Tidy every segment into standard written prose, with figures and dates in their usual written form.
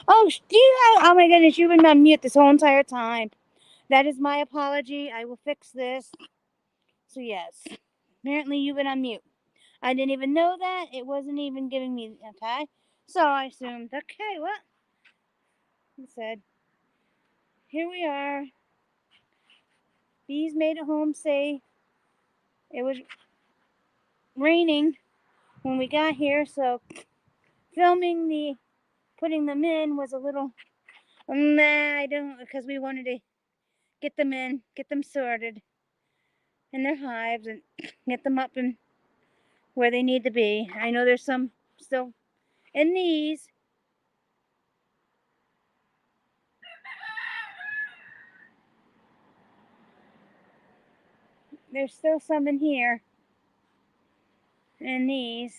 Oh, oh my goodness, you've been on mute this whole entire time. That is my apology. I will fix this. So, yes. Apparently, you've been on mute. I didn't even know that. It wasn't even giving me. Okay. So, I assumed, okay, what? He said, here we are. Bees made it home safe. It was raining when we got here, so putting them in was a little. Nah, I don't, because we wanted to get them in, get them sorted in their hives, and get them up and where they need to be. I know there's some still in these. There's still some in here in these.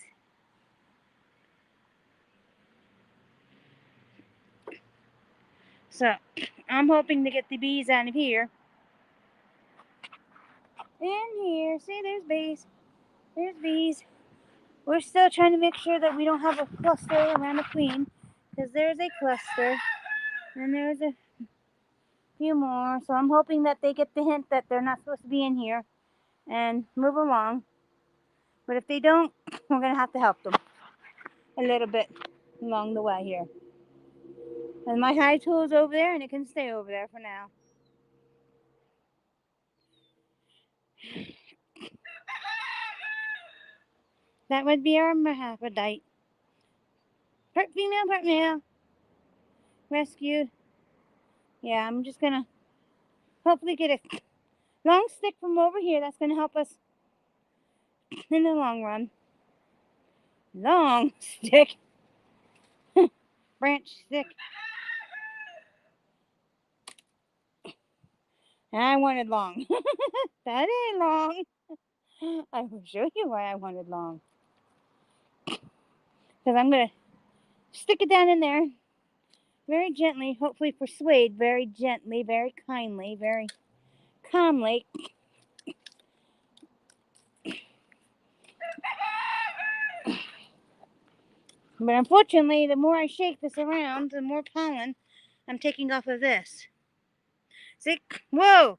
So I'm hoping to get the bees out of here. In here. See, there's bees. There's bees. We're still trying to make sure that we don't have a cluster around the queen, because there's a cluster and there's a few more. So I'm hoping that they get the hint that they're not supposed to be in here and move along. But if they don't, we're going to have to help them a little bit along the way here. And my high tool is over there, and it can stay over there for now. That would be our hermaphrodite. Part female, part male. Rescued. Yeah, I'm just going to hopefully get a long stick from over here. That's going to help us in the long run. Long stick. Branch stick. I wanted long. That ain't long. I will show you why I wanted long. Because I'm going to stick it down in there very gently, hopefully persuade very gently, very kindly, very calmly. But unfortunately, the more I shake this around, the more pollen I'm taking off of this. See? Whoa!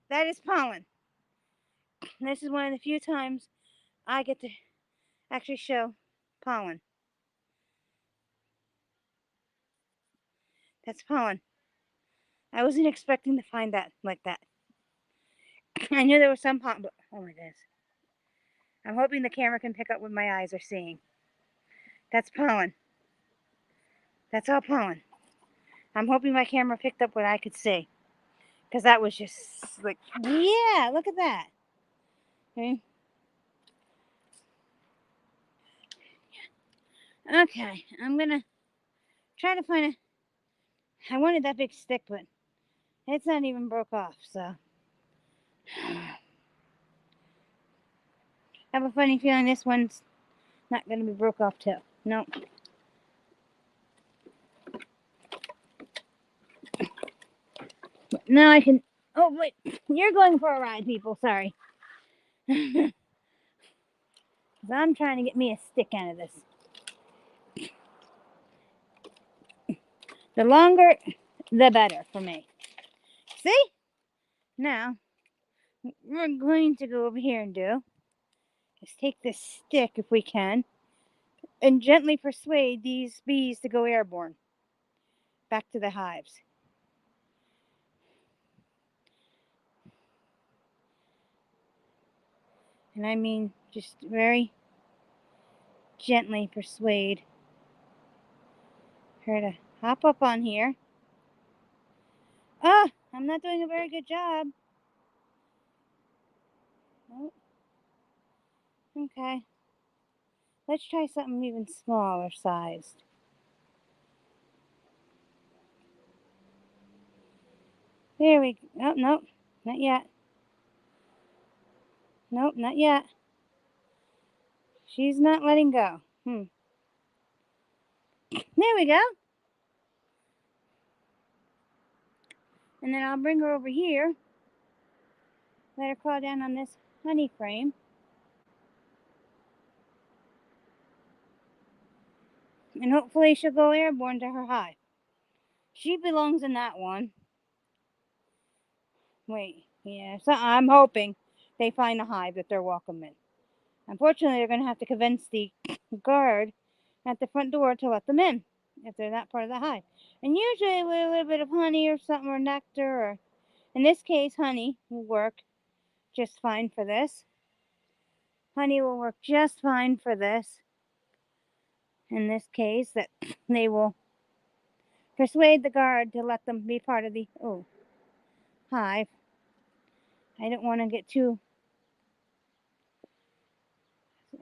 That is pollen. This is one of the few times I get to actually show pollen. That's pollen. I wasn't expecting to find that like that. I knew there was some pollen, but oh my goodness. I'm hoping the camera can pick up what my eyes are seeing. That's pollen. That's all pollen. I'm hoping my camera picked up what I could see. Because that was just like, yeah, look at that. Okay. Okay, I'm going to try to find I wanted that big stick, but it's not even broke off, so. I have a funny feeling this one's not going to be broke off too. No. But now I can. Oh, wait. You're going for a ride, people. Sorry. I'm trying to get me a stick out of this. The longer, the better for me. See? Now, what we're going to go over here and do is take this stick, if we can, and gently persuade these bees to go airborne back to the hives. And I mean, just very gently persuade her to hop up on here. Oh, I'm not doing a very good job. Oh, okay. Let's try something even smaller sized. There we go. Oh, nope, not yet. Nope, not yet. She's not letting go. There we go. And then I'll bring her over here. Let her crawl down on this honey frame. And hopefully she'll go airborne to her hive. She belongs in that one. Wait, yeah, so I'm hoping they find a hive that they're welcome in. Unfortunately, they're going to have to convince the guard at the front door to let them in if they're not part of the hive. And usually with a little bit of honey or something, or nectar, or in this case, honey will work just fine for this. Honey will work just fine for this. In this case, that they will persuade the guard to let them be part of the hive. I don't want to get too.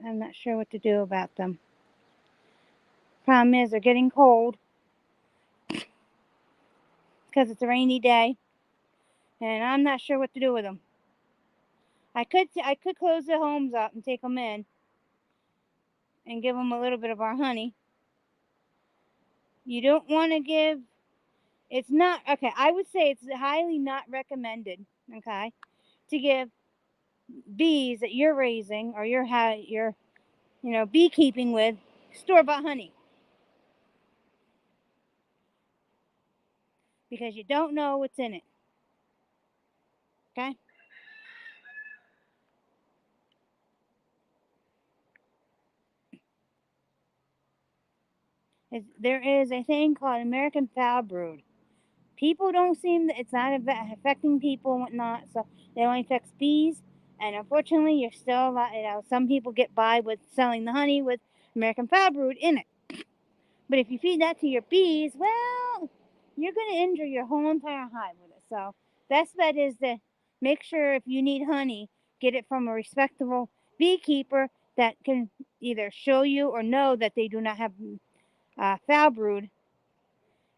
I'm not sure what to do about them. Problem is, they're getting cold because it's a rainy day, and I'm not sure what to do with them. I could close the homes up and take them in and give them a little bit of our honey. You don't want to give. It's not okay. I would say it's highly not recommended. Okay, to give bees that you're raising or you're beekeeping with store-bought honey, because you don't know what's in it. Okay. There is a thing called American foul brood. People don't seem that it's not affecting people and whatnot, so it only affects bees. And unfortunately, you're still, some people get by with selling the honey with American foul brood in it. But if you feed that to your bees, well, you're going to injure your whole entire hive with it. So best bet is to make sure if you need honey, get it from a respectable beekeeper that can either show you or know that they do not have foul brood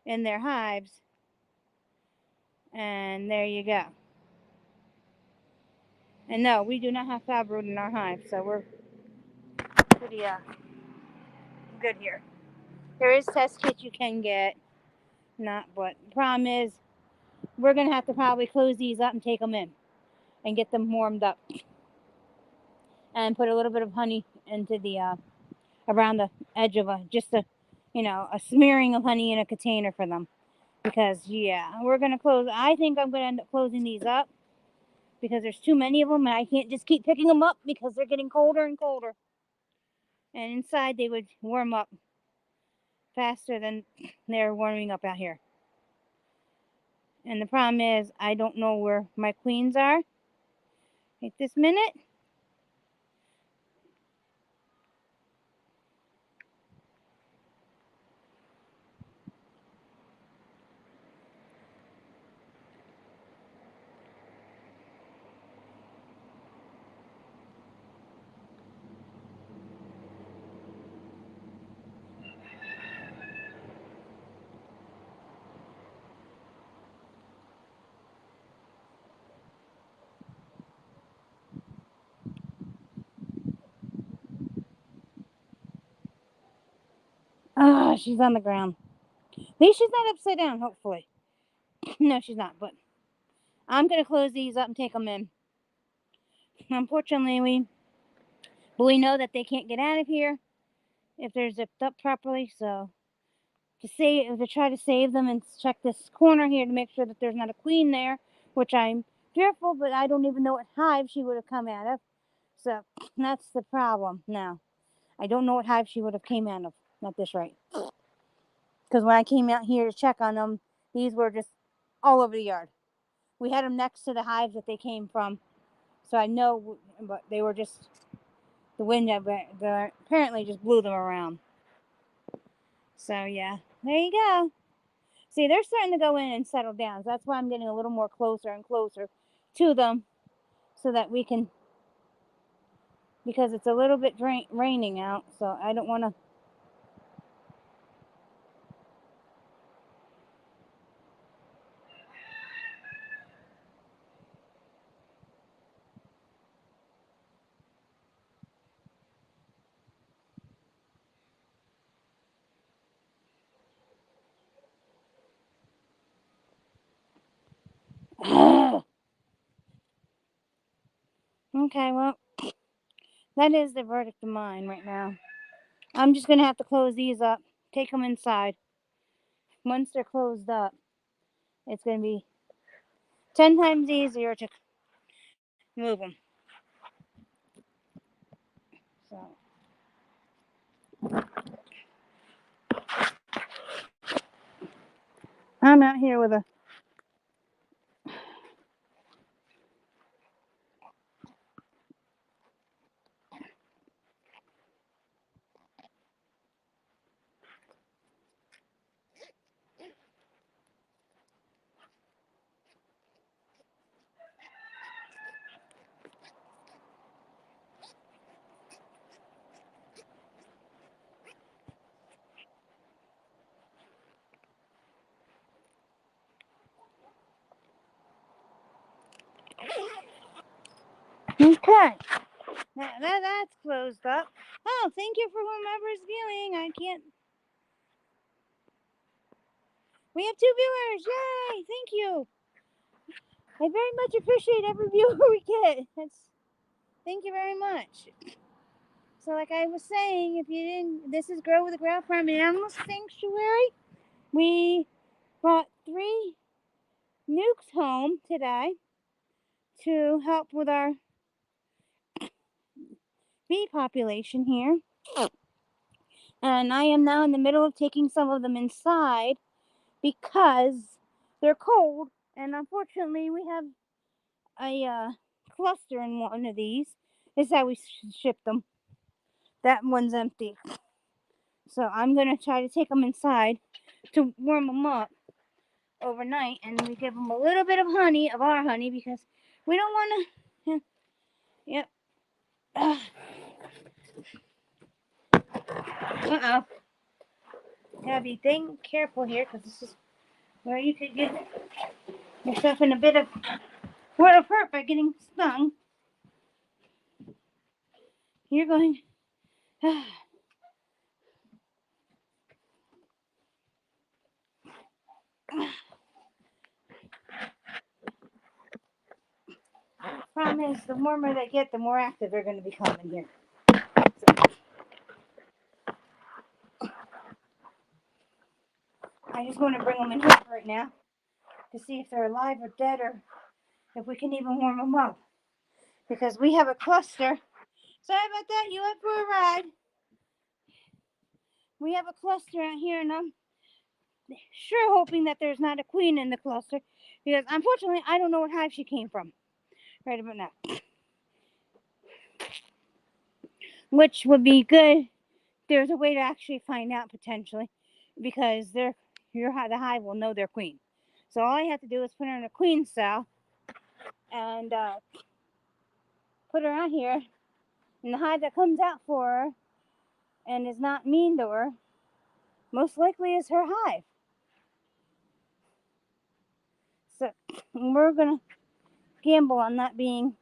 in their hives. And there you go. And no, we do not have foul brood in our hive, so we're pretty good here. There is test kits you can get, not, but the problem is we're gonna have to probably close these up and take them in and get them warmed up and put a little bit of honey into the around the edge of a smearing of honey in a container for them, because we're gonna close. I think I'm gonna end up closing these up because there's too many of them and I can't just keep picking them up because they're getting colder and colder. And inside they would warm up faster than they're warming up out here. And the problem is I don't know where my queens are at this minute. She's on the ground. At least she's not upside down, hopefully. No, she's not, but I'm going to close these up and take them in. Unfortunately, we know that they can't get out of here if they're zipped up properly, so to try to save them and check this corner here to make sure that there's not a queen there, which I'm fearful, but I don't even know what hive she would have come out of. So that's the problem now. I don't know what hive she would have came out of at this rate. Because when I came out here to check on them, these were just all over the yard. We had them next to the hives that they came from, so I know, but they were just the wind apparently just blew them around. So yeah, there you go. See, they're starting to go in and settle down. So that's why I'm getting a little more closer and closer to them, so that we can, because it's a little bit raining out, so I don't want to. Okay, well, that is the verdict of mine right now. I'm just going to have to close these up take them inside. Once they're closed up, it's going to be 10 times easier to move them. So I'm out here with a okay. That's closed up. Oh, thank you for whomever's viewing. I can't. We have 2 viewers. Yay! Thank you. I very much appreciate every viewer we get. Thank you very much. So, like I was saying, if you didn't, this is Grow with the Growl Farm Animal Sanctuary. We brought 3 nukes home today to help with our bee population here. And I am now in the middle of taking some of them inside because they're cold. And unfortunately, we have a cluster in one of these. This is how we ship them. That one's empty. So I'm going to try to take them inside to warm them up overnight. And we give them a little bit of honey, of our honey, because we don't want to... Yep. Uh-oh. Gotta be careful here, because this is where you could get yourself in a bit of hurt by getting stung. You're going... Problem is, the warmer they get, the more active they're going to become in here. So, I just want to bring them in here right now to see if they're alive or dead, or if we can even warm them up. Because we have a cluster. Sorry about that, you went for a ride. We have a cluster out here, and I'm sure hoping that there's not a queen in the cluster, because unfortunately I don't know what hive she came from right about now. Which would be good. There's a way to actually find out potentially, because the hive will know their queen. So all I have to do is put her in a queen cell and put her out here, and the hive that comes out for her and is not mean to her most likely is her hive. So we're gonna gamble on that being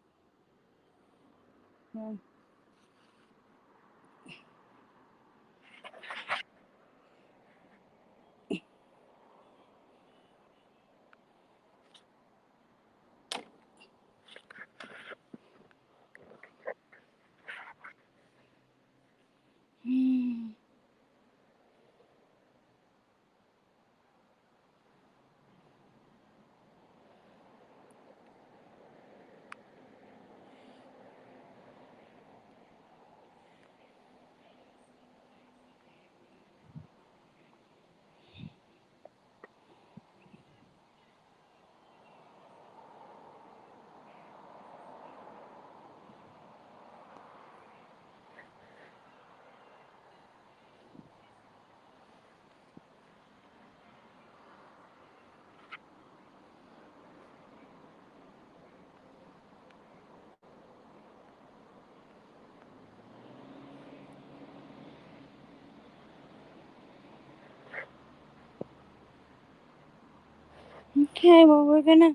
okay. Well, we're gonna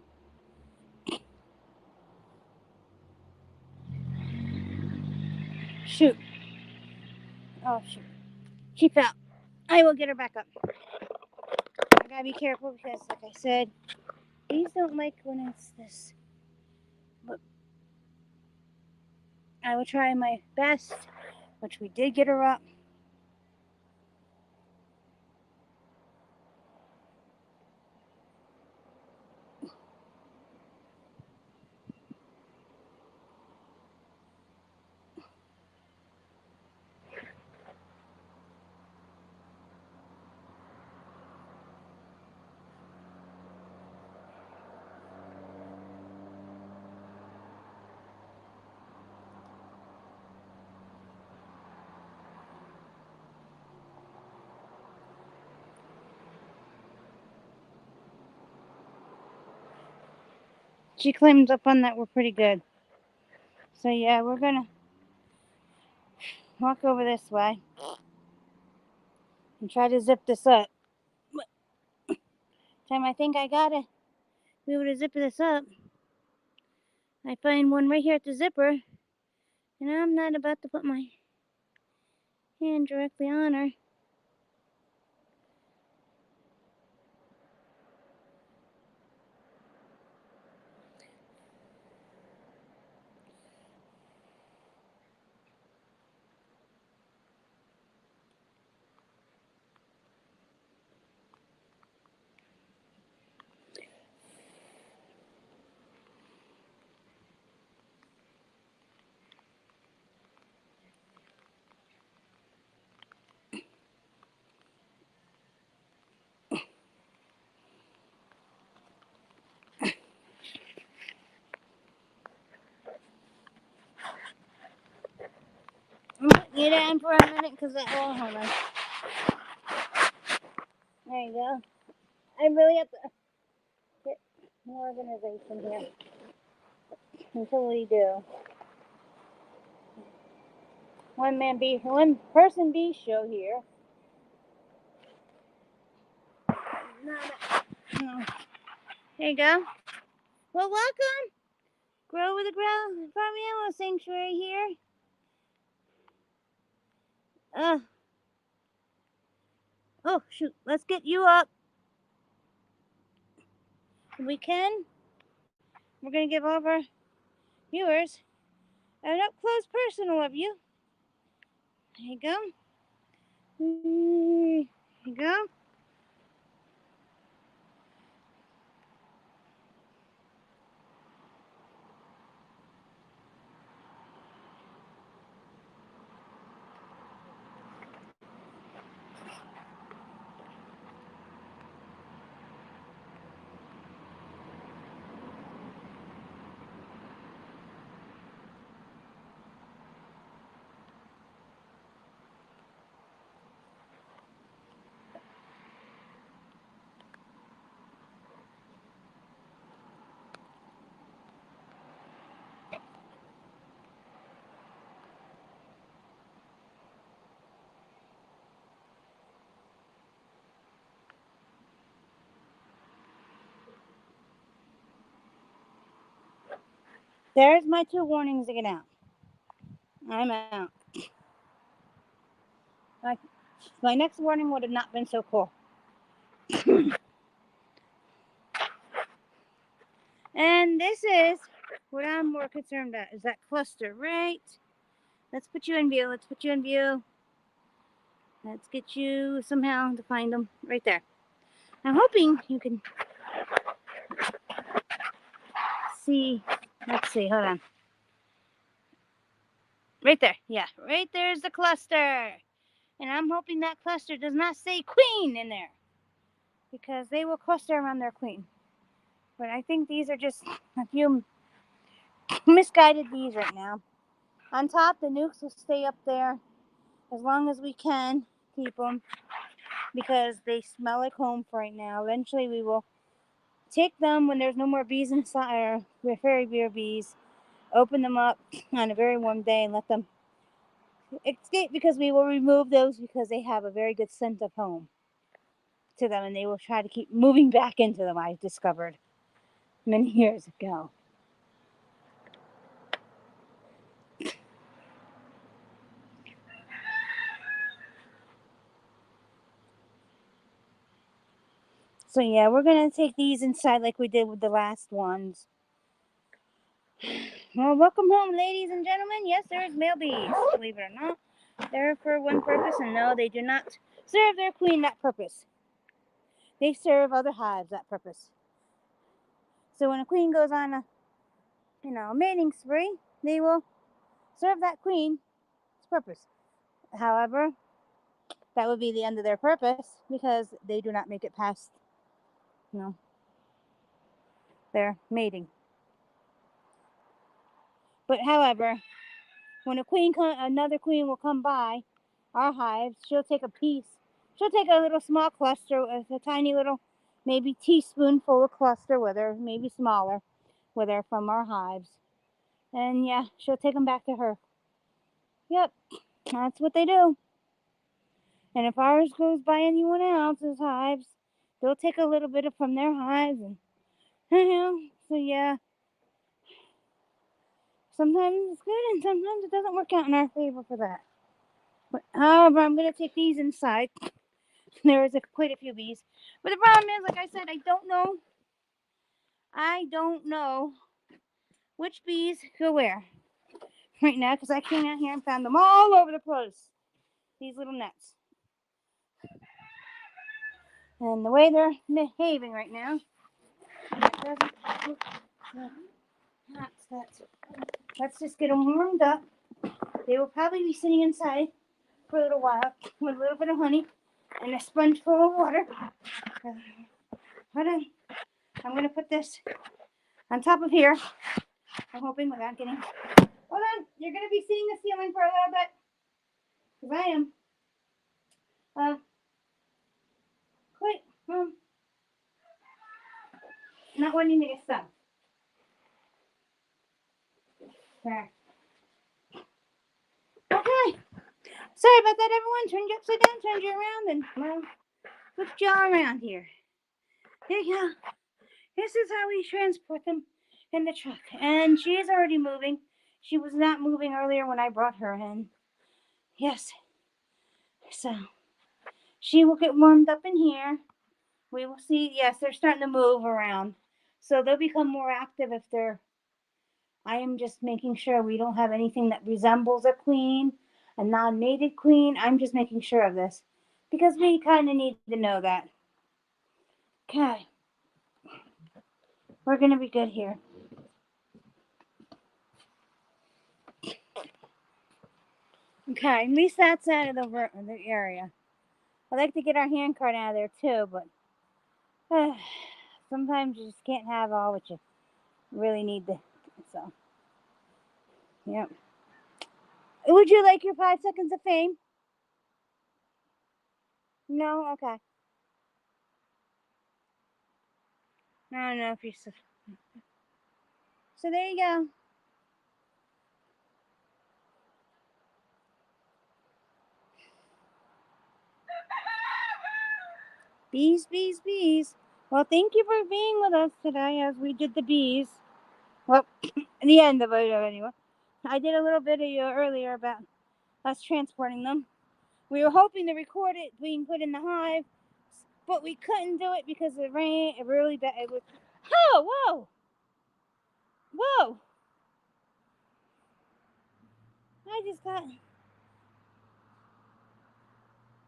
shoot. Oh shoot, she fell. I will get her back up. I gotta be careful because, like I said, bees don't like when it's this. But I will try my best, which we did get her up. She claims up on that we're pretty good. So yeah, we're gonna walk over this way and try to zip this up. Time I think I gotta be able to zip this up, I find one right here at the zipper, and I'm not about to put my hand directly on her. I'm putting you down for a minute because that will hold on. There you go. I really have to get more organization here until we do. One person bee show here. No. There you go. Well, welcome. Grow with the Growl Farm Animal Sanctuary here. Oh shoot, let's get you up. If we can. We're gonna give all of our viewers an up close personal of you. There you go. There you go. There's my 2 warnings to get out. I'm out. My next warning would have not been so cool. And this is what I'm more concerned about, is that cluster, right? Let's put you in view. Let's put you in view. Let's get you somehow to find them right there. I'm hoping you can see. Let's see, hold on. Right there, yeah, right there's the cluster. And I'm hoping that cluster does not say queen in there, because they will cluster around their queen. But I think these are just a few misguided bees right now. On top, the nukes will stay up there as long as we can keep them, because they smell like home for right now. Eventually, we will take them when there's no more bees inside, or fairy beer bees, open them up on a very warm day and let them escape, because we will remove those because they have a very good scent of home to them, and they will try to keep moving back into them, I discovered many years ago. So yeah, we're gonna take these inside like we did with the last ones. Well, welcome home, ladies and gentlemen. Yes, there's male bees, believe it or not. They're for one purpose, and no, they do not serve their queen that purpose. They serve other hives that purpose. So when a queen goes on a mating spree, they will serve that queen's purpose. However, that would be the end of their purpose, because they do not make it past, their mating. But however, when another queen will come by our hives, she'll take a piece. She'll take a little small cluster with a tiny little, maybe teaspoonful of cluster with her, maybe smaller. with her from our hives. And yeah, she'll take them back to her. Yep, that's what they do. And if ours goes by anyone else's hives, they'll take a little bit from their hives. And, so yeah, sometimes it's good and sometimes it doesn't work out in our favor for that. But, however, I'm going to take these inside. There is quite a few bees. But the problem is, like I said, I don't know which bees go where right now because I came out here and found them all over the place. These little nets. And the way they're behaving right now, let's just get them warmed up. They will probably be sitting inside for a little while with a little bit of honey and a sponge full of water. Hold on. I'm going to put this on top of here. I'm hoping without getting... Hold on. You're going to be seeing the ceiling for a little bit. Because I am quite not wanting to get stuck. There. Okay. Sorry about that, everyone. Turned you upside down, turned you around, and, well, flipped you all around here. There you go. This is how we transport them in the truck. And she is already moving. She was not moving earlier when I brought her in. Yes. So, she will get warmed up in here. We will see. Yes, they're starting to move around. So they'll become more active if they're... I am just making sure we don't have anything that resembles a queen, a non-mated queen. I'm just making sure of this because we kind of need to know that. Okay. We're going to be good here. Okay, at least that's out of the area. I'd like to get our hand cart out of there too, but sometimes you just can't have all what you really need to. So, yep. Would you like your 5 seconds of fame? No? Okay. I don't know if you... So there you go. Bees, bees, bees. Well, thank you for being with us today as we did the bees. Well, the end of it anyway. I did a little video earlier about us transporting them. We were hoping to record it being put in the hive, but we couldn't do it because it rained. It really bad. It was... Oh, whoa, whoa! I just got...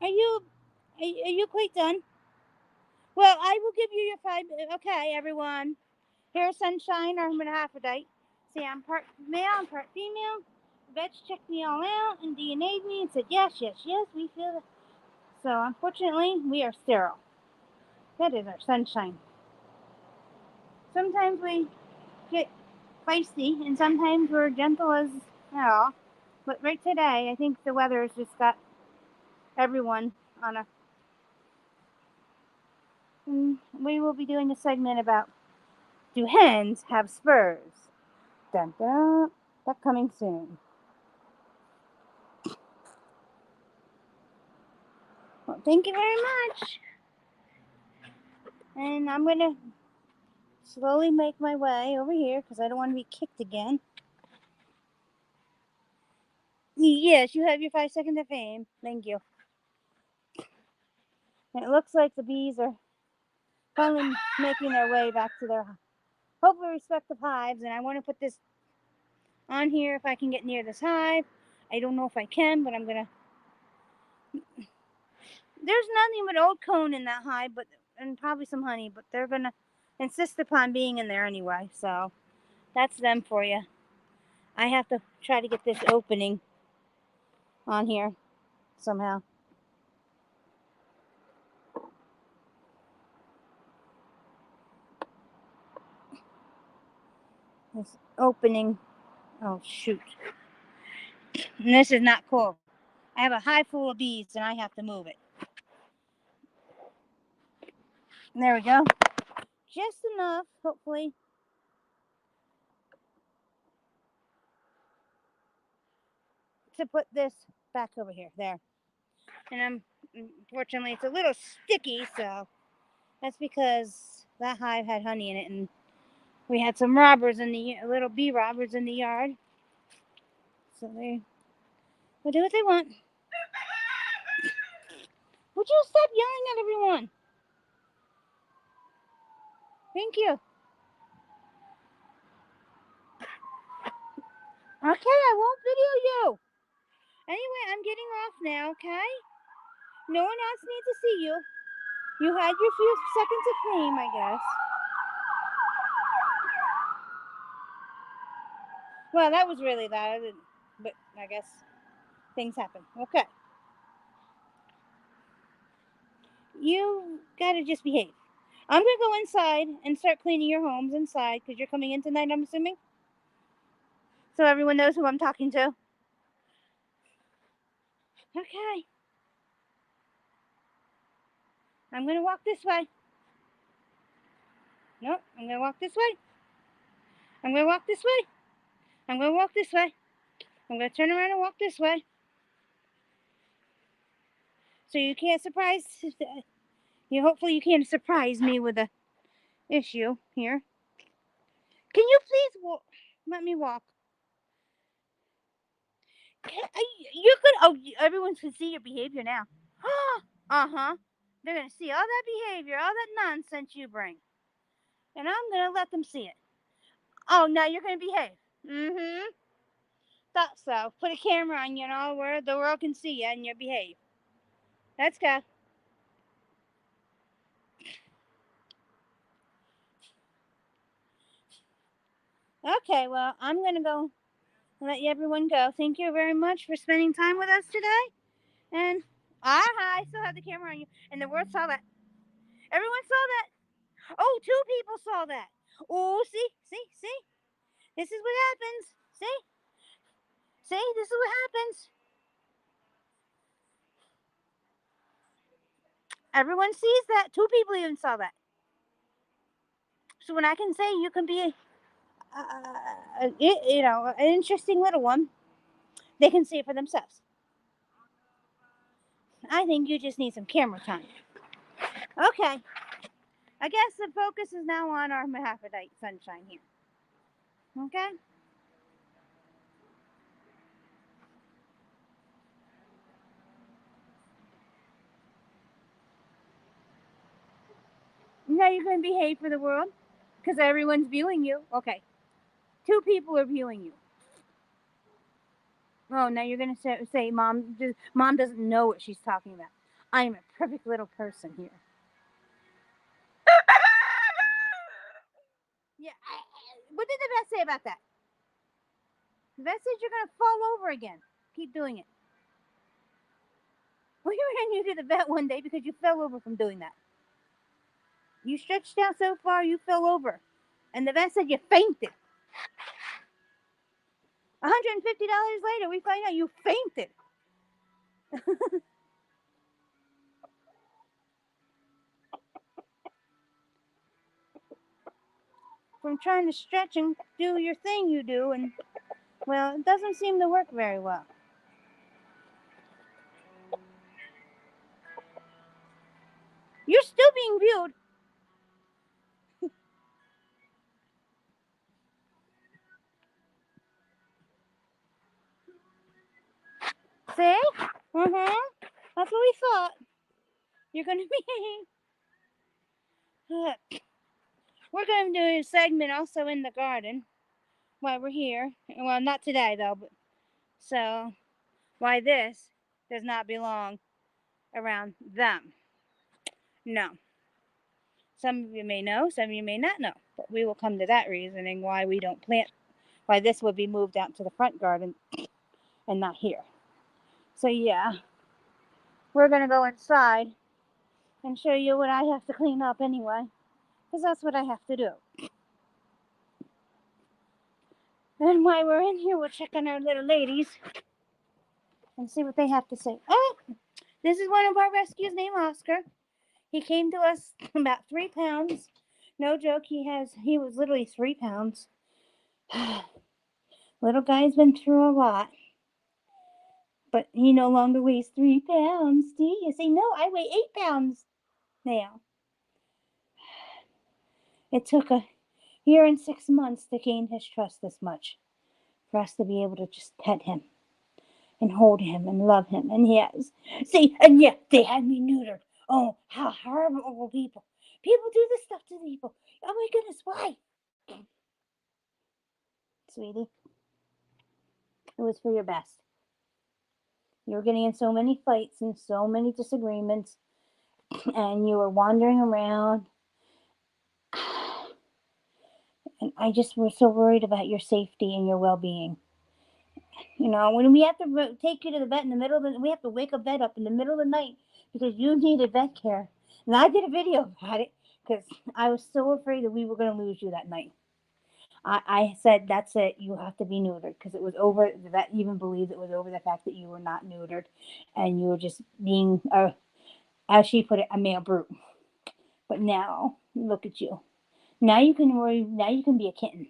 Are you quite done? Well, I will give you your 5... Okay, everyone. Here's Sunshine, our hermaphrodite. See, I'm part male, I'm part female. Vets checked me all out and DNA'd me and said, yes, yes, yes, we feel it. So, unfortunately, we are sterile. That is our Sunshine. Sometimes we get feisty, and sometimes we're gentle as hell. But right today, I think the weather has just got everyone on a... And we will be doing a segment about, do hens have spurs? Dun dun. That's coming soon. Well, thank you very much. And I'm going to slowly make my way over here because I don't want to be kicked again. Yes, you have your 5 seconds of fame. Thank you. And it looks like the bees are finally making their way back to their hopefully respective hives. And I want to put this on here if I can get near this hive. I don't know if I can, but I'm going to... There's nothing but old cone in that hive, and probably some honey, but they're going to insist upon being in there anyway. So that's them for you. I have to try to get this opening on here somehow. This opening. Oh, shoot. And this is not cool. I have a hive full of bees and I have to move it. There we go. Just enough, hopefully. to put this back over here. There. And unfortunately, it's a little sticky, so that's because that hive had honey in it, and we had some robbers in the little bee robbers in the yard. So they will do what they want. Would you stop yelling at everyone? Thank you. Okay, I won't video you. Anyway, I'm getting off now, okay? No one else needs to see you. You had your few seconds of fame, I guess. Well, that was really loud, but I guess things happen. Okay. You gotta just behave. I'm gonna go inside and start cleaning your homes inside because you're coming in tonight, I'm assuming? So everyone knows who I'm talking to. Okay. I'm gonna walk this way. No, I'm gonna walk this way. I'm gonna walk this way. I'm gonna walk this way. I'm gonna turn around and walk this way. So you can't surprise. Hopefully you can't surprise me with a issue here. Can you please let me walk? You could. Oh, everyone can see your behavior now. Uh-huh. They're gonna see all that behavior, all that nonsense you bring, and I'm gonna let them see it. Oh, now you're gonna behave. Mm-hmm. Thought so. Put a camera on you, where the world can see you and you behave. Let's go. Okay, well, I'm gonna go let everyone go. Thank you very much for spending time with us today. And I still have the camera on you, and the world saw that. Everyone saw that. Oh, 2 people saw that. Oh, see. This is what happens. See, this is what happens. Everyone sees that. 2 people even saw that. So when I can say you can be, an interesting little one, they can see it for themselves. I think you just need some camera time. Okay. I guess the focus is now on our hermaphrodite sunshine here. Okay? Now you're going to behave for the world because everyone's viewing you. Okay. 2 people are viewing you. Oh, now you're going to say mom doesn't know what she's talking about. I am a perfect little person here. Yeah. What did the vet say about that? The vet said you're going to fall over again. Keep doing it. We ran you to the vet one day because you fell over from doing that. You stretched out so far you fell over. And the vet said you fainted. $150 later, we find out you fainted. From trying to stretch and do your thing you do, and, well, it doesn't seem to work very well. You're still being viewed. See? That's what we thought. You're going to be. We're going to do a segment also in the garden while we're here. Well, not today, though. But so, why this does not belong around them. No. Some of you may know, some of you may not know. But we will come to that reasoning why we don't plant, why this would be moved out to the front garden and not here. So, yeah. We're going to go inside and show you what I have to clean up anyway. Because that's what I have to do. And while we're in here, we'll check on our little ladies and see what they have to say. Oh, this is one of our rescues named Oscar. He came to us about 3 pounds. No joke, he was literally 3 pounds. Little guy's been through a lot. But he no longer weighs 3 pounds. Do you say, no, I weigh 8 pounds now. It took a year and 6 months to gain his trust this much for us to be able to just pet him and hold him and love him. And he has. See, and yeah, they had me neutered. Oh, how horrible people. People do this stuff to people. Oh my goodness, why? Sweetie, it was for your best. You were getting in so many fights and so many disagreements, and you were wandering around. And I just was so worried about your safety and your well-being. You know, when we have to take you to the vet in the middle of the, we have to wake a vet up in the middle of the night because you needed vet care. And I did a video about it because I was so afraid that we were going to lose you that night. I said, that's it, you have to be neutered, because it was over, the vet even believed it was over the fact that you were not neutered and you were just being, as she put it, a male brute. But now, look at you. Now you can be a kitten.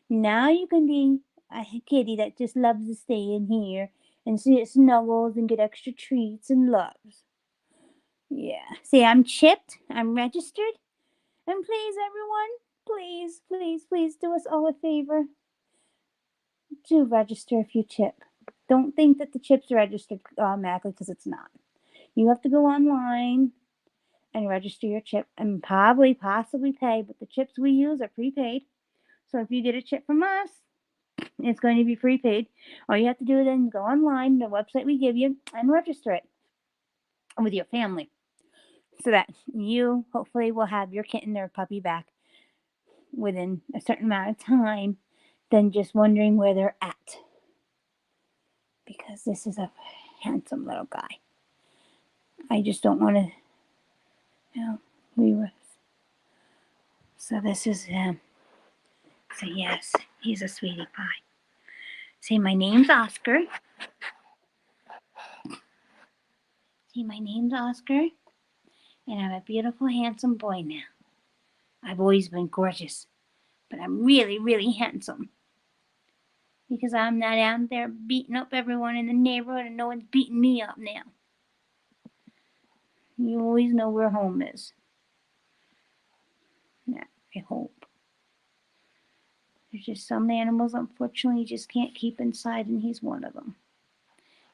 Now you can be a kitty that just loves to stay in here and snuggles and get extra treats and loves. Yeah. See, I'm chipped. I'm registered. And please, everyone, please, please, please do us all a favor. Do register if you chip. Don't think that the chip's registered automatically, because it's not. You have to go online and register your chip and possibly pay, but the chips we use are prepaid. So if you get a chip from us, it's going to be prepaid. All you have to do is then go online, the website we give you, and register it with your family, so that you hopefully will have your kitten or puppy back within a certain amount of time than just wondering where they're at. Because this is a handsome little guy. I just don't want to, so this is him. So yes, he's a sweetie pie. Say, my name's Oscar. See, my name's Oscar, and I'm a beautiful, handsome boy now. I've always been gorgeous, but I'm really, really handsome. Because I'm not out there beating up everyone in the neighborhood, and no one's beating me up now. You always know where home is. Yeah, I hope. There's just some animals, unfortunately, you just can't keep inside, and he's one of them.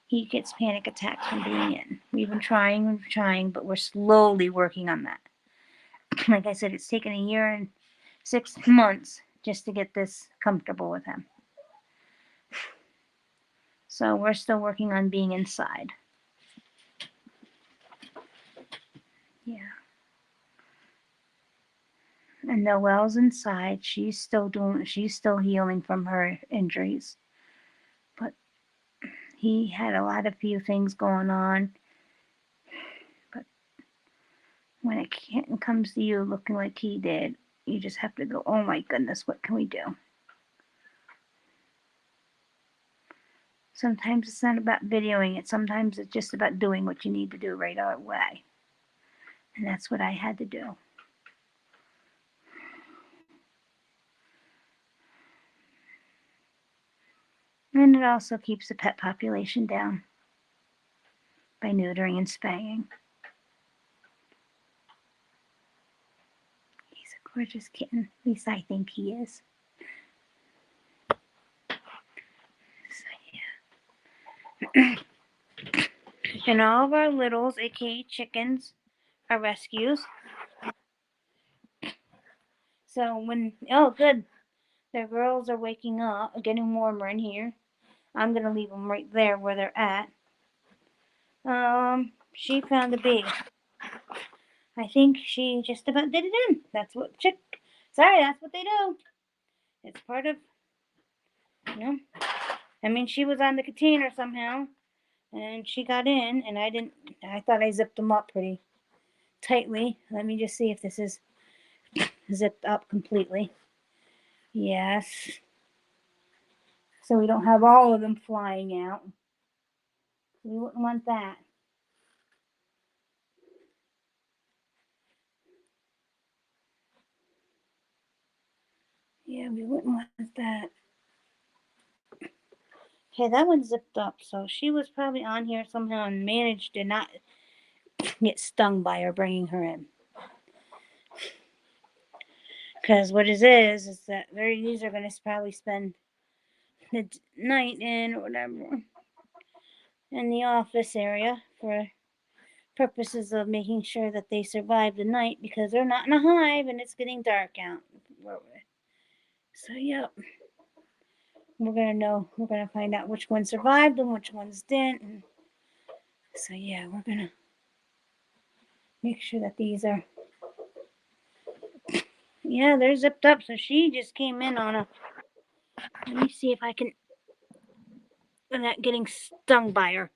He gets panic attacks from being in. We've been trying, but we're slowly working on that. Like I said, it's taken a year and 6 months just to get this comfortable with him. So we're still working on being inside. Yeah. And Noelle's inside. She's still healing from her injuries. But he had a lot of few things going on. But when it comes to you looking like he did, you just have to go, oh my goodness, what can we do? Sometimes it's not about videoing it. Sometimes it's just about doing what you need to do right away. And that's what I had to do. And it also keeps the pet population down by neutering and spaying. He's a gorgeous kitten. At least I think he is. So, yeah. And all of our littles, aka chickens, are rescues. So good. The girls are waking up, getting warmer in here. I'm going to leave them right there where they're at. She found a bee. I think she just about did it in. That's what that's what they do. It's part of, she was on the container somehow, and she got in, and I thought I zipped them up pretty tightly. Let me just see if this is zipped up completely. Yes. So we don't have all of them flying out. We wouldn't want that. Yeah, we wouldn't want that. Okay, that one's zipped up, so she was probably on here somehow and managed to not get stung by her bringing her in. Because what it is that these are going to probably spend the night in or whatever in the office area for purposes of making sure that they survive the night because they're not in a hive and it's getting dark out. So, yep. We're going to know, we're going to find out which ones survived and which ones didn't. And so, yeah, we're going to make sure that these are, yeah, they're zipped up. So she just came in on a, let me see if I can, without getting stung by her.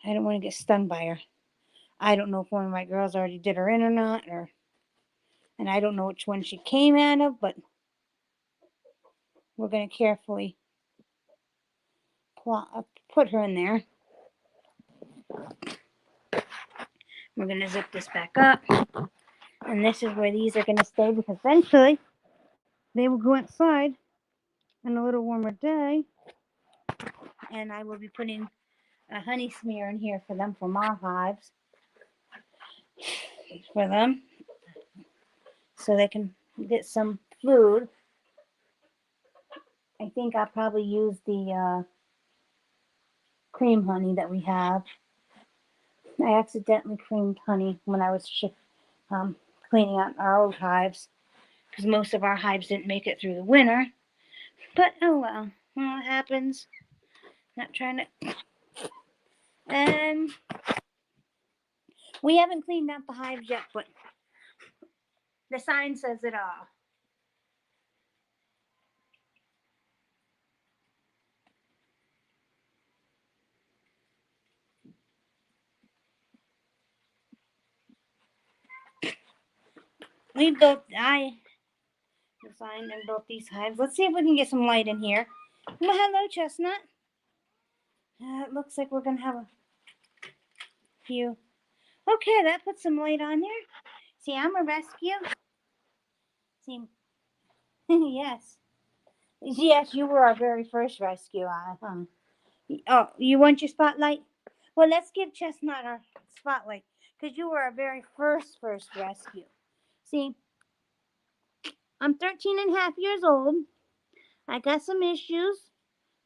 I don't want to get stung by her. I don't know if one of my girls already did her in or not, and I don't know which one she came out of, but we're going to carefully put her in there. We're going to zip this back up, and this is where these are going to stay because eventually they will go outside on a little warmer day, and I will be putting a honey smear in here for them from our hives for them so they can get some food. I think I'll probably use the cream honey that we have. I accidentally creamed honey when I was cleaning out our old hives because most of our hives didn't make it through the winter. But oh well, it happens. Not trying to. And we haven't cleaned out the hives yet, but the sign says it all. We built, I designed and built these hives. Let's see if we can get some light in here. Well, hello, Chestnut. It looks like we're going to have a few. Okay, that puts some light on there. See, I'm a rescue. See, yes. Yes, you were our very first rescue. Oh, you want your spotlight? Well, let's give Chestnut our spotlight because you were our very first rescue. See, I'm 13 and a half years old. I got some issues.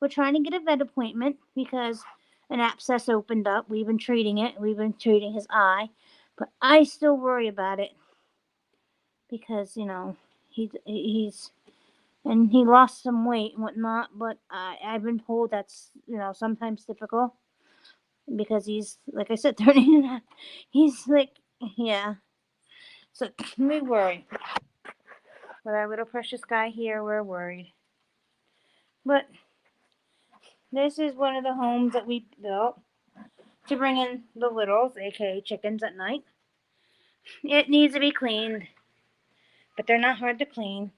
We're trying to get a vet appointment because an abscess opened up. We've been treating it. We've been treating his eye. But I still worry about it because, he's and he lost some weight and whatnot. But I've been told that's, sometimes difficult because he's, like I said, 13 and a half. He's like, yeah. So we worry. With our little precious guy here, we're worried. But this is one of the homes that we built to bring in the littles, aka chickens, at night. It needs to be cleaned, but they're not hard to clean.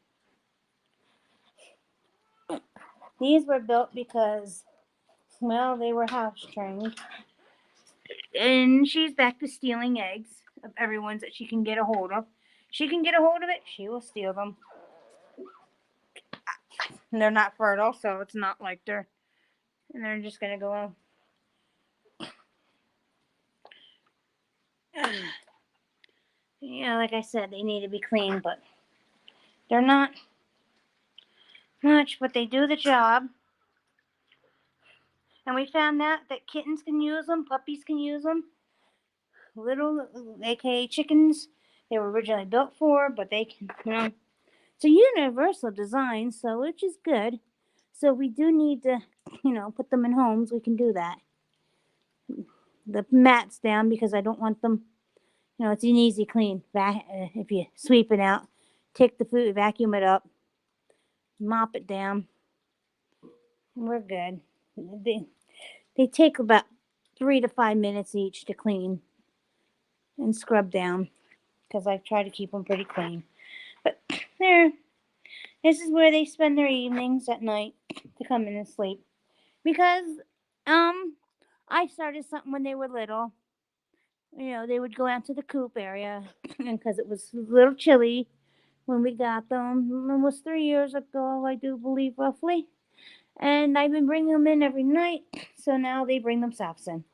These were built because, well, they were house trained. And she's back to stealing eggs of everyone's that she can get a hold of. She can get a hold of it, she will steal them. And they're not fertile, so it's not like they're just gonna go. Yeah, like I said, they need to be cleaned, but they're not much, but they do the job. And we found out that kittens can use them, puppies can use them, little, aka chickens, they were originally built for, but they can, it's a universal design, so which is good. So we do need to, put them in homes. We can do that. The mats down because I don't want them. It's an easy clean. If you sweep it out, take the food, vacuum it up, mop it down. We're good. They take about 3 to 5 minutes each to clean and scrub down because I try to keep them pretty clean. But this is where they spend their evenings at night to come in and sleep. Because I started something when they were little. They would go out to the coop area and because it was a little chilly when we got them. It was 3 years ago, I do believe, roughly. And I've been bringing them in every night, so now they bring themselves in.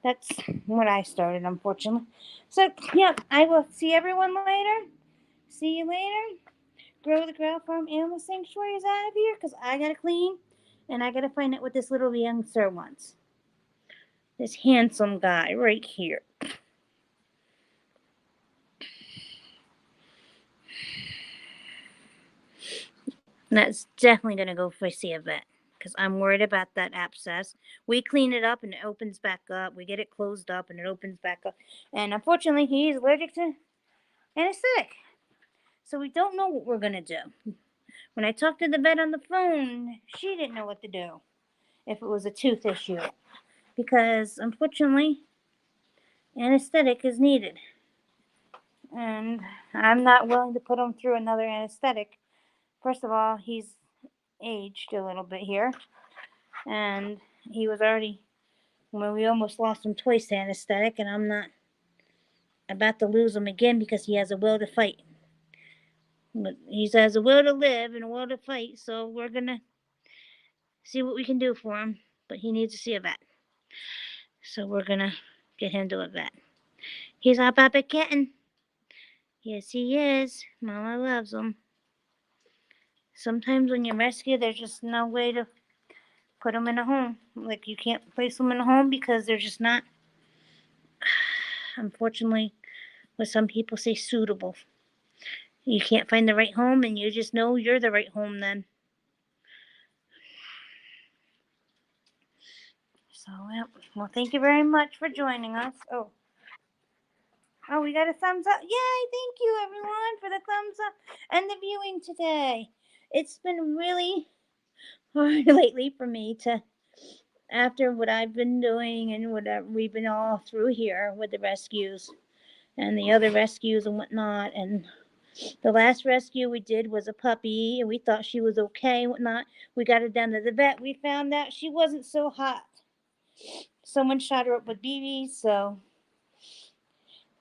That's what I started, unfortunately. So, yeah, I will see everyone later. See you later. Grow the Growl Farm Animal Sanctuary is out of here because I gotta clean and I gotta find out what this little young sir wants. This handsome guy right here. And that's definitely gonna go for see a vet because I'm worried about that abscess. We clean it up and it opens back up. We get it closed up and it opens back up. And unfortunately, he's allergic to anesthetic. So we don't know what we're gonna do. When I talked to the vet on the phone, she didn't know what to do if it was a tooth issue because unfortunately, anesthetic is needed. And I'm not willing to put him through another anesthetic. First of all, he's aged a little bit here, and he was already, well, we almost lost him twice to anesthetic, and I'm not about to lose him again because he has a will to fight. But he has a will to live and a will to fight, so we're gonna see what we can do for him. But he needs to see a vet, so we're gonna get him to a vet. He's our Papa Kitten. Yes, he is. Mama loves him. Sometimes when you rescue, there's just no way to put them in a home. Like, you can't place them in a home because they're just not, unfortunately, what some people say, suitable. You can't find the right home, and you just know you're the right home then. So, well, thank you very much for joining us. Oh, we got a thumbs up. Yay, thank you everyone for the thumbs up and the viewing today. It's been really hard lately for me to, after what I've been doing and whatever we've been all through here with the rescues and the other rescues and whatnot. And the last rescue we did was a puppy, and we thought she was okay and whatnot. We got her down to the vet. We found out she wasn't so hot. Someone shot her up with BBs, so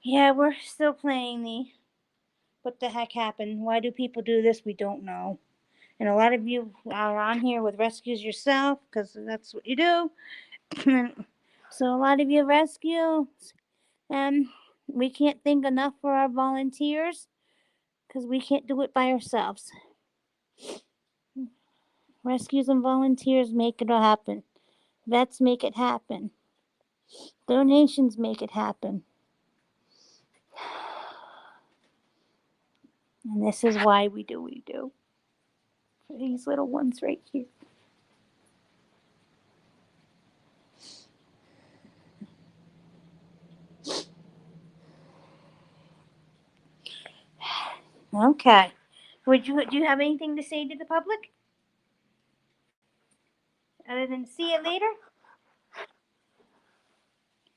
yeah, we're still playing the what the heck happened? Why do people do this? We don't know. And a lot of you are on here with rescues yourself because that's what you do. So a lot of you rescues, and we can't thank enough for our volunteers because we can't do it by ourselves. Rescues and volunteers make it happen. Vets make it happen. Donations make it happen. And this is why we do what we do. For these little ones right here. Okay. Do you have anything to say to the public? Other than see you later?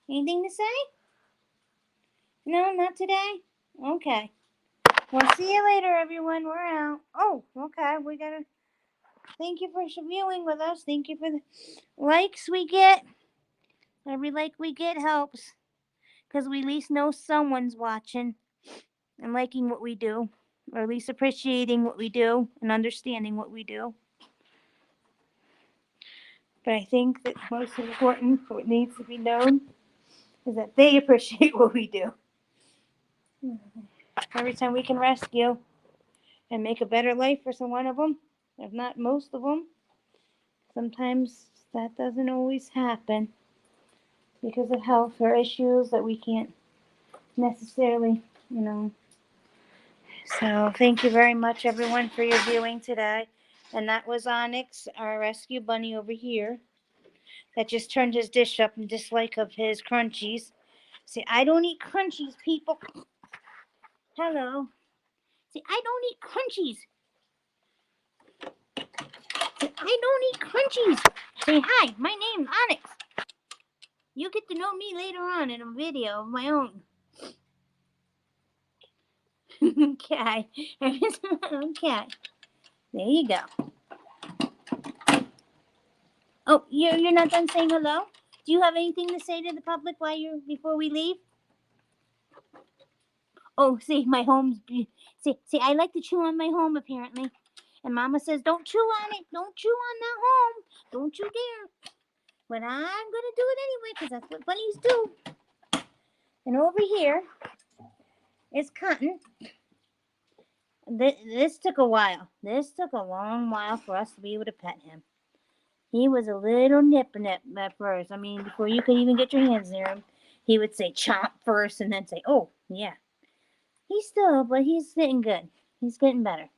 Anything to say? No, not today? Okay. Well, see you later, everyone. We're out. Oh, okay. We gotta. Thank you for viewing with us. Thank you for the likes we get. Every like we get helps. Because we at least know someone's watching and liking what we do. Or at least appreciating what we do and understanding what we do. But I think that most important, what needs to be known, is that they appreciate what we do. Every time we can rescue and make a better life for some one of them, if not most of them, sometimes that doesn't always happen because of health or issues that we can't necessarily, So thank you very much, everyone, for your viewing today. And that was Onyx, our rescue bunny over here, that just turned his dish up in dislike of his crunchies. See, I don't eat crunchies, people. Hello. See, I don't eat crunchies. See, I don't eat crunchies. Say hi, my name's Onyx. You'll get to know me later on in a video of my own. Okay. Okay. There you go. Oh, you're not done saying hello? Do you have anything to say to the public before we leave? Oh, see, my home's see, I like to chew on my home apparently. And Mama says, don't chew on it. Don't chew on that home. Don't you dare. But I'm gonna do it anyway because that's what bunnies do. And over here is Cotton. This took a while. This took a long while for us to be able to pet him. He was a little nipping at first. I mean, before you could even get your hands near him, he would say chomp first and then say, oh, yeah. But he's getting good. He's getting better.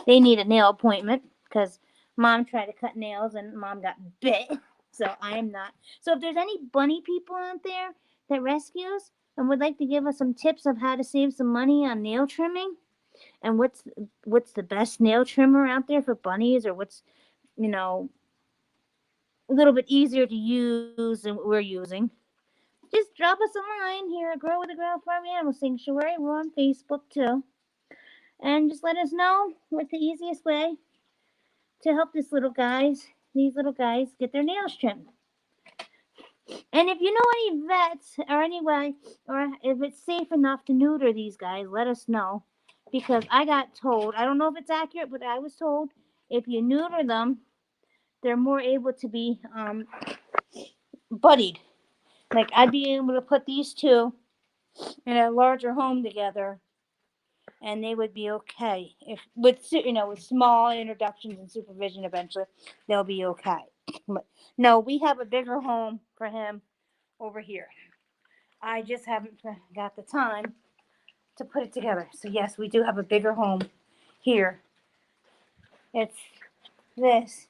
They need a nail appointment because Mom tried to cut nails and Mom got bit. So I am not. So if there's any bunny people out there that rescues and would like to give us some tips of how to save some money on nail trimming and what's the best nail trimmer out there for bunnies, or what's, a little bit easier to use than what we're using, just drop us a line here at Grow with the Growl Farm Animal Sanctuary. We're on Facebook too. And just let us know what's the easiest way to help these little guys get their nails trimmed. And if you know any vets or anyway, or if it's safe enough to neuter these guys, let us know. Because I got told, I don't know if it's accurate, but I was told if you neuter them, they're more able to be buddied. Like I'd be able to put these two in a larger home together, and they would be okay. If with small introductions and supervision, eventually they'll be okay. But no, we have a bigger home for him over here. I just haven't got the time to put it together. So yes, we do have a bigger home here. It's this,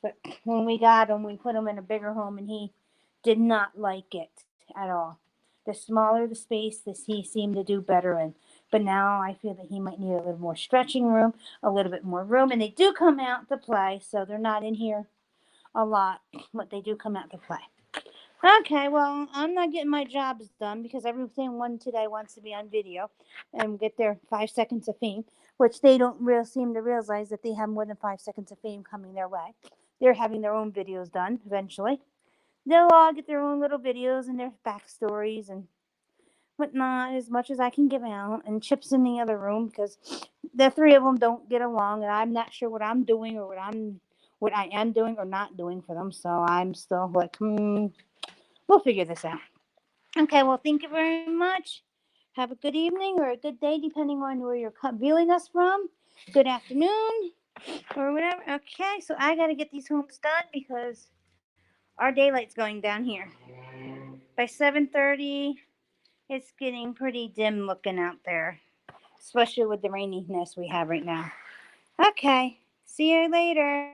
but when we got him, we put him in a bigger home, and he did not like it at all. The smaller the space, he seemed to do better in. But now I feel that he might need a little more stretching room, a little bit more room, and they do come out to play, so they're not in here a lot, but they do come out to play. Okay, well, I'm not getting my jobs done because everyone today wants to be on video and get their 5 seconds of fame, which they don't seem to realize that they have more than 5 seconds of fame coming their way. They're having their own videos done eventually. They'll all get their own little videos and their backstories and whatnot, as much as I can give out. And Chip's in the other room because the three of them don't get along, and I'm not sure what I'm doing or what I am doing or not doing for them. So I'm still like, we'll figure this out. Okay, well, thank you very much. Have a good evening or a good day, depending on where you're viewing us from. Good afternoon or whatever. Okay, so I got to get these homes done because our daylight's going down here. By 7:30, it's getting pretty dim looking out there, especially with the raininess we have right now. Okay, see you later.